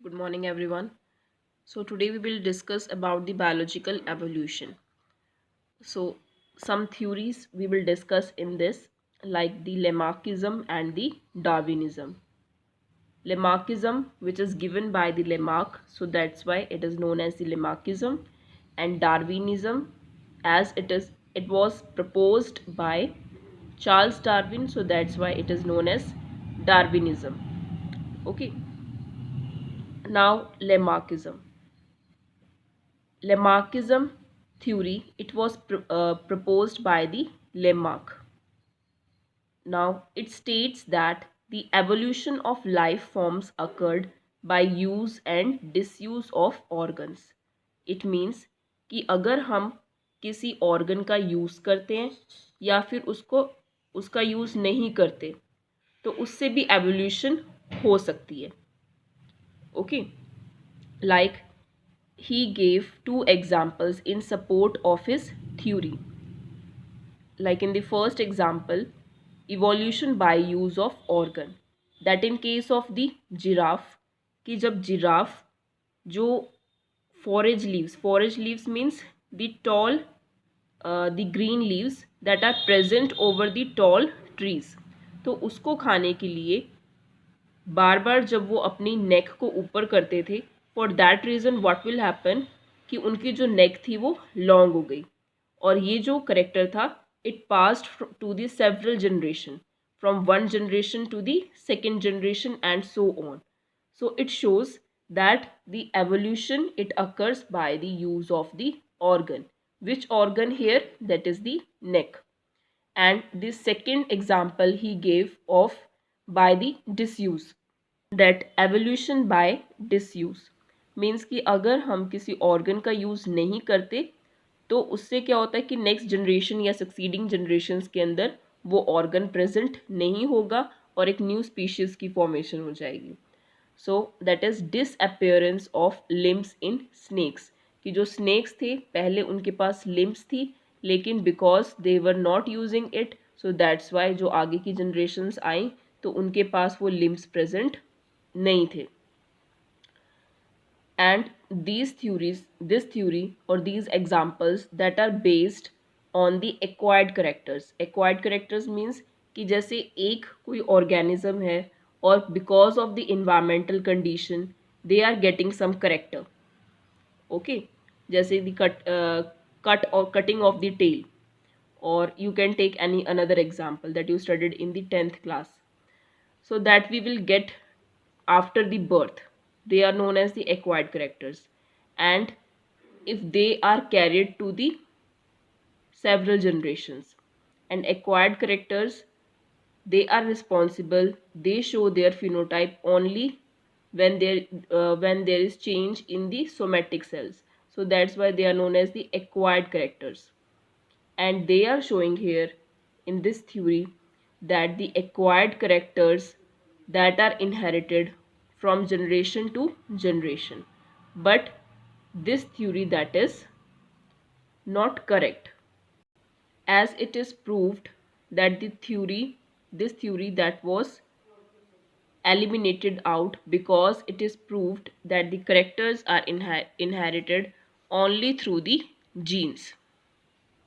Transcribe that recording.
Good morning everyone. So today we will discuss about the biological evolution. So some theories we will discuss in this, like the Lamarckism and the Darwinism. Lamarckism, which is given by the Lamarck, so that's why it is known as the Lamarckism, and Darwinism, as it was proposed by Charles Darwin, so that's why it is known as Darwinism. Okay, now Lamarckism. Lamarckism theory, it was proposed by the Lamarck. Now it states that the evolution of life forms occurred by use and disuse of organs. It means कि अगर हम किसी organ का use करते हैं या फिर उसका use नहीं करते तो उससे भी evolution हो सकती है. Okay, like he gave two examples in support of his theory. Like in the first example, evolution by use of organ. That in case of the giraffe, कि जब giraffe जो forage leaves means the tall, the green leaves that are present over the tall trees, तो उसको खाने के लिए बार बार जब वो अपनी नेक को ऊपर करते थे, for that reason what will happen कि उनकी जो नेक थी वो लॉन्ग हो गई. और ये जो करेक्टर था, it passed to the several generation, from one generation to the second generation and so on. So it shows that the evolution, it occurs by the use of the organ. Which organ here? That is the neck. And the second example he gave of by the disuse. That evolution by disuse means कि अगर हम किसी organ का use नहीं करते तो उससे क्या होता है कि नेक्स्ट जनरेशन या सक्सीडिंग जनरेशन्स के अंदर वो ऑर्गन प्रेजेंट नहीं होगा और एक न्यू स्पीशीज की फॉर्मेशन हो जाएगी. So that is disappearance of limbs in snakes, कि जो स्नेक्स थे पहले उनके पास लिम्स थी, लेकिन because they were not using it, so that's why जो आगे की जनरेशन्स आई तो उनके पास वो लिम्स प्रेजेंट नहीं थे. And this theory or these examples that are based on the acquired characters. Acquired characters means कि जैसे एक कोई organism है और because of the environmental condition they are getting some character. Okay, जैसे the cut or cutting of the tail, or you can take any another example that you studied in the 10th class. So that we will get after the birth, they are known as the acquired characters. And if they are carried to the several generations, and acquired characters, they are responsible, they show their phenotype only when there is change in the somatic cells, so that's why they are known as the acquired characters. And they are showing here in this theory that the acquired characters that are inherited from generation to generation, but this theory that is not correct, as it is proved that this theory that was eliminated out, because it is proved that the characters are inherited only through the genes.